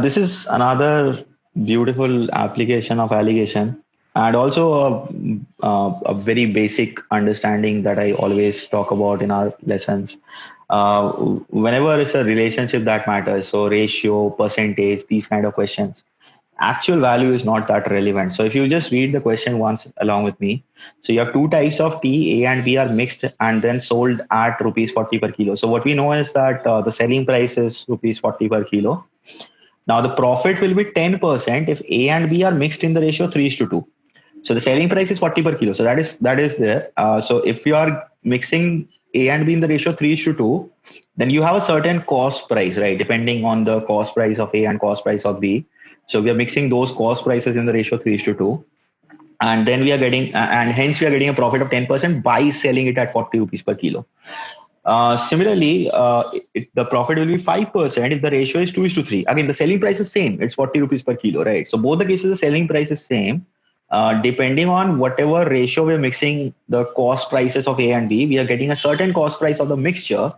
This is another beautiful application of allegation, and also a very basic understanding that I always talk about in our lessons. Whenever it's a relationship that matters, so ratio, percentage, these kind of questions, actual value is not that relevant. So if you just read the question once along with me, so you have two types of tea, A and B are mixed and then sold at rupees 40 per kilo. So what we know is that the selling price is rupees 40 per kilo. Now the profit will be 10% if A and B are mixed in the ratio 3 is to 2. So the selling price is 40 per kilo. So that is there. So if you are mixing A and B in the ratio 3 is to 2, then you have a certain cost price, right? Depending on the cost price of A and cost price of B. So we are mixing those cost prices in the ratio 3 is to 2. And then we are getting, and hence we are getting a profit of 10% by selling it at 40 rupees per kilo. Similarly, the profit will be 5% if the ratio is 2 is to 3. Again, the selling price is same. It's 40 rupees per kilo, right? So both the cases, the selling price is same. Depending on whatever ratio we're mixing the cost prices of A and B, we are getting a certain cost price of the mixture,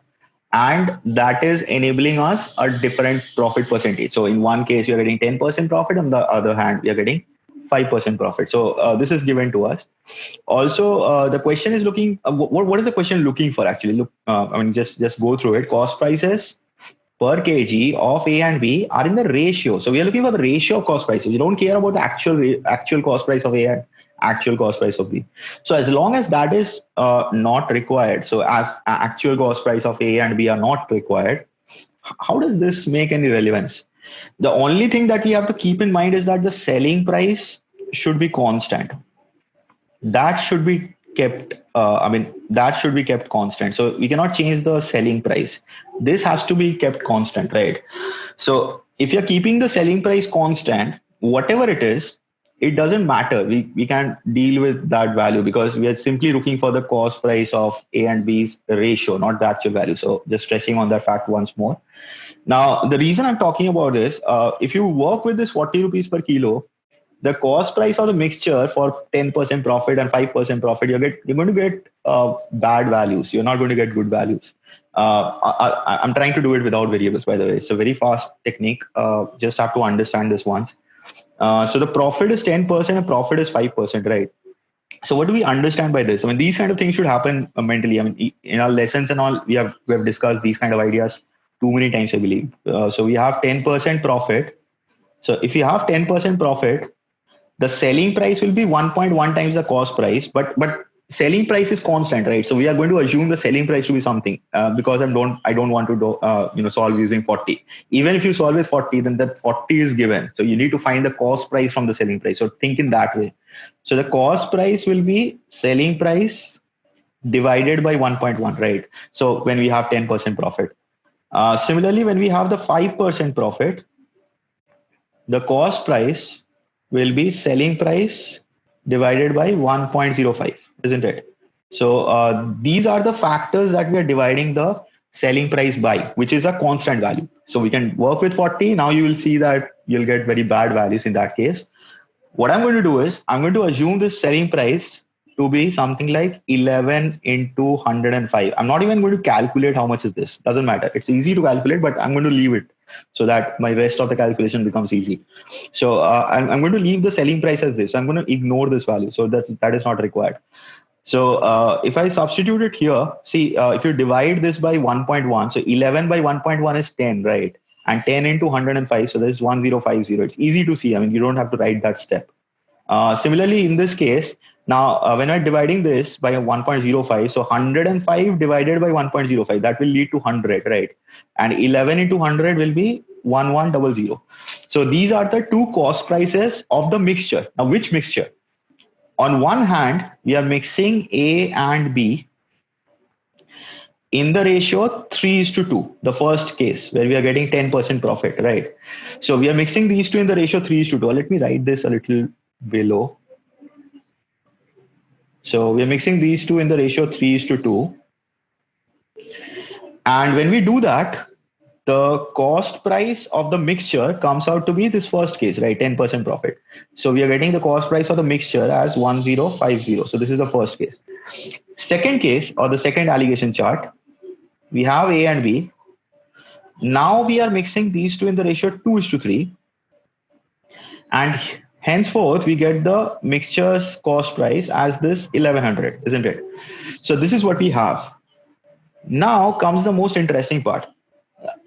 and that is enabling us a different profit percentage. So in one case, you're getting 10% profit, on the other hand, we are getting 5% profit. So this is given to us. Also, the question is looking. What is the question looking for actually? Look, just go through it. Cost prices per kg of A and B are in the ratio. So we are looking for the ratio of cost prices. We don't care about the actual cost price of A and actual cost price of B. So as long as that is not required, so as actual cost price of A and B are not required, how does this make any relevance? The only thing that we have to keep in mind is that the selling price should be constant. That should be kept. That should be kept constant. So we cannot change the selling price. This has to be kept constant, right? So if you're keeping the selling price constant, whatever it is, it doesn't matter. We can deal with that value because we are simply looking for the cost price of A and B's ratio, not the actual value. So just stressing on that fact once more. Now, the reason I'm talking about is if you work with this 40 rupees per kilo, the cost price of the mixture for 10% profit and 5% profit, you're going to get bad values. You're not going to get good values. I'm trying to do it without variables, by the way. It's a very fast technique. Just have to understand this once. So the profit is 10% and profit is 5%, right? So what do we understand by this? I mean, these kind of things should happen mentally. I mean, in our lessons and all, we have discussed these kind of ideas too many times, I believe. So we have 10% profit. So if you have 10% profit, the selling price will be 1.1 times the cost price, but selling price is constant, right? So we are going to assume the selling price to be something because I don't want to solve using 40. Even if you solve with 40, then that 40 is given. So you need to find the cost price from the selling price. So think in that way. So the cost price will be selling price divided by 1.1, right? So when we have 10% profit. Similarly, when we have the 5% profit, the cost price will be selling price divided by 1.05, isn't it? So these are the factors that we are dividing the selling price by, which is a constant value. So we can work with 40. Now you will see that you'll get very bad values in that case. What I'm going to do is I'm going to assume this selling price to be something like 11 into 105. I'm not even going to calculate how much is this. Doesn't matter. It's easy to calculate, but I'm going to leave it so that my rest of the calculation becomes easy. So I'm going to leave the selling price as this. I'm going to ignore this value. So that is not required. So if I substitute it here, see, if you divide this by 1.1, so 11 by 1.1 is 10, right? And 10 into 105, so there's 1050. It's easy to see. I mean, you don't have to write that step. Similarly, in this case, now when I'm dividing this by 1.05, so 105 divided by 1.05, that will lead to 100, right? And 11 into 100 will be 1100. So these are the two cost prices of the mixture. Now, which mixture? On one hand, we are mixing A and B in the ratio 3 is to 2, the first case where we are getting 10% profit, right? So we are mixing these two in the ratio 3 is to 2. Let me write this a little below. So we are mixing these two in the ratio 3 is to 2. And when we do that, the cost price of the mixture comes out to be this first case, right? 10% profit. So we are getting the cost price of the mixture as 1050. So this is the first case. Second case, or the second allegation chart, we have A and B. Now we are mixing these two in the ratio 2:3, and henceforth we get the mixture's cost price as this 1100, isn't it? So this is what we have. Now comes the most interesting part.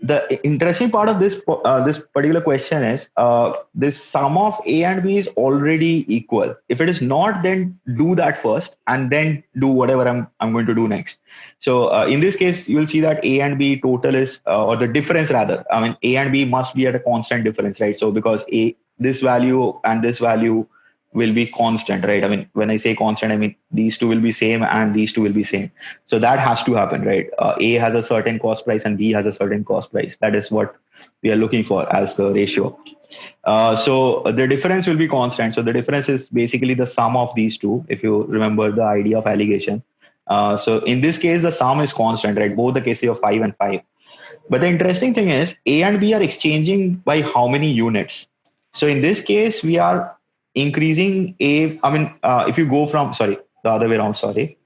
The interesting part of this particular question is this sum of A and B is already equal. If it is not, then do that first and then do whatever I'm going to do next. So in this case, you will see that A and B total is or the difference rather. I mean, A and B must be at a constant difference, right? So because A, this value and this value will be constant, right? I mean, when I say constant, I mean these two will be same and these two will be same. So that has to happen, right? A has a certain cost price and B has a certain cost price. That is what we are looking for as the ratio. So the difference will be constant. So the difference is basically the sum of these two, if you remember the idea of alligation. So in this case, the sum is constant, right? Both the cases of 5 and 5. But the interesting thing is A and B are exchanging by how many units? So in this case, we are increasing A. I mean, if you go from, sorry, the other way around, sorry.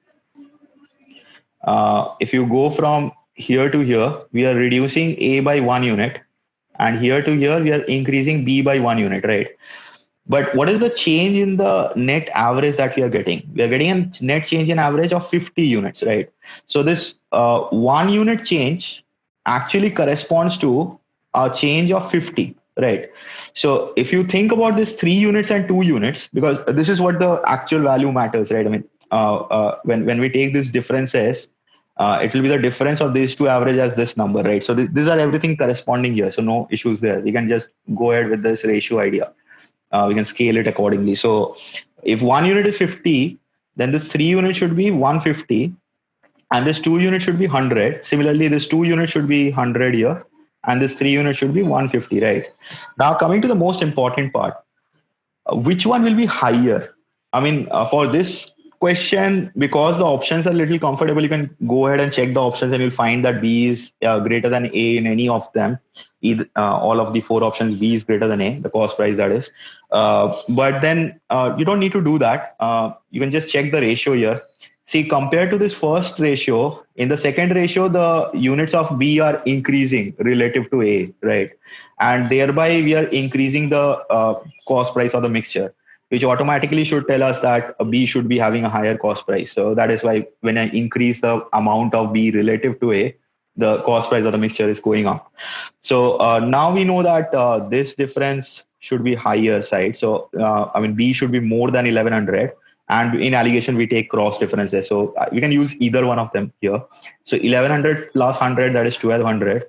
If you go from here to here, we are reducing A by 1 unit. And here to here, we are increasing B by 1 unit, right? But what is the change in the net average that we are getting? We are getting a net change in average of 50 units, right? So this 1 unit change actually corresponds to a change of 50, right? So if you think about this 3 units and 2 units, because this is what the actual value matters, right? I mean, when we take these differences, it will be the difference of these two average as this number, right? So these are everything corresponding here. So no issues there. We can just go ahead with this ratio idea. We can scale it accordingly. So if 1 unit is 50, then this 3 unit should be 150, and this 2 unit should be 100. Similarly, this 2 unit should be 100 here, and this 3 unit should be 150, right? Now, coming to the most important part, which one will be higher? I mean, for this question, because the options are a little comfortable, you can go ahead and check the options and you'll find that B is greater than A in any of them. Either, all of the 4 options, B is greater than A, the cost price that is. But then you don't need to do that. You can just check the ratio here. See, compared to this first ratio, in the second ratio, the units of B are increasing relative to A, right? And thereby we are increasing the cost price of the mixture, which automatically should tell us that a B should be having a higher cost price. So that is why when I increase the amount of B relative to A, the cost price of the mixture is going up. So now we know that this difference should be higher side. So I mean, B should be more than 1100. And in alligation, we take cross differences. So we can use either one of them here. So 1100 plus 100, that is 1200.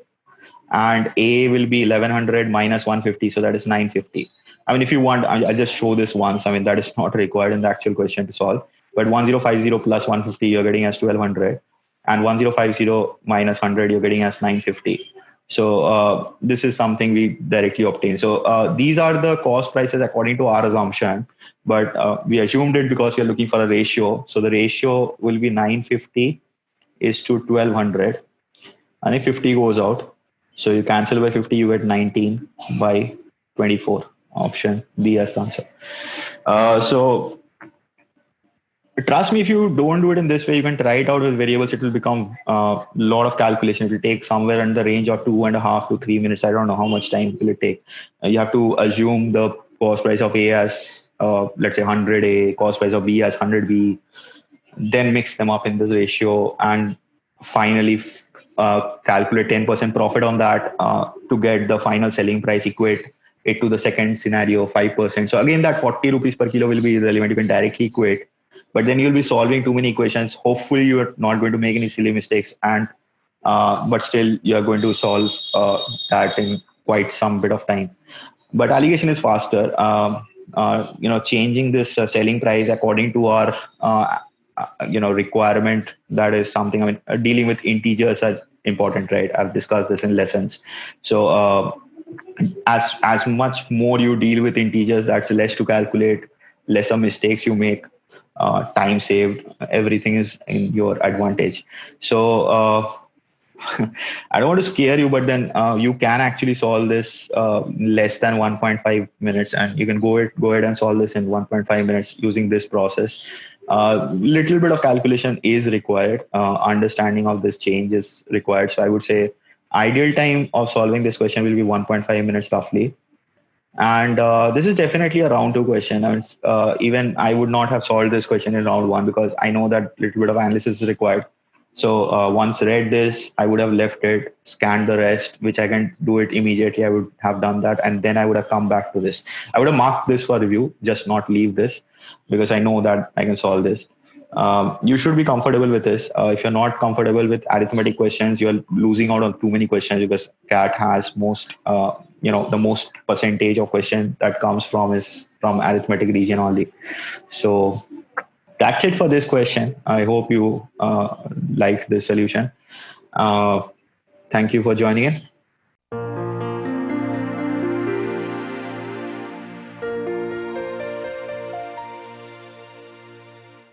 And A will be 1100 minus 150. So that is 950. I mean, if you want, I'll just show this once. I mean, that is not required in the actual question to solve. But 1050 plus 150, you're getting as 1200. And 1050 minus 100, you're getting as 950. So this is something we directly obtain. So these are the cost prices according to our assumption. But we assumed it because we are looking for a ratio. So the ratio will be 950 is to 1200. And if 50 goes out, so you cancel by 50, you get 19 by 24. Option B as the answer. So trust me, if you don't do it in this way, you can try it out with variables. It will become a lot of calculation. It will take somewhere in the range of 2.5 to 3 minutes. I don't know how much time will it take. You have to assume the cost price of A as, let's say 100A, cost price of B as 100B, then mix them up in this ratio, and finally calculate 10% profit on that to get the final selling price, equate it to the second scenario, 5%. So again, that 40 rupees per kilo will be irrelevant. You can directly equate, but then you'll be solving too many equations. Hopefully you're not going to make any silly mistakes, and but still you're going to solve that in quite some bit of time. But allegation is faster. Changing this selling price according to our requirement, that is something. I mean, dealing with integers are important, right? I've discussed this in lessons. So as much more you deal with integers, that's less to calculate, lesser mistakes you make, time saved, everything is in your advantage. So I don't want to scare you, but then you can actually solve this less than 1.5 minutes, and you can go ahead and solve this in 1.5 minutes using this process. Little bit of calculation is required. Understanding of this change is required. So I would say Ideal time of solving this question will be 1.5 minutes roughly. And this is definitely a round two question. I mean, even I would not have solved this question in round one because I know that little bit of analysis is required. So once read this, I would have left it, scanned the rest, which I can do it immediately. I would have done that, and then I would have come back to this. I would have marked this for review, just not leave this, because I know that I can solve this. You should be comfortable with this. If you're not comfortable with arithmetic questions, you're losing out on too many questions because CAT has most, the most percentage of question that comes from is from arithmetic region only. So that's it for this question. I hope you liked this solution. Uh, Thank you for joining in.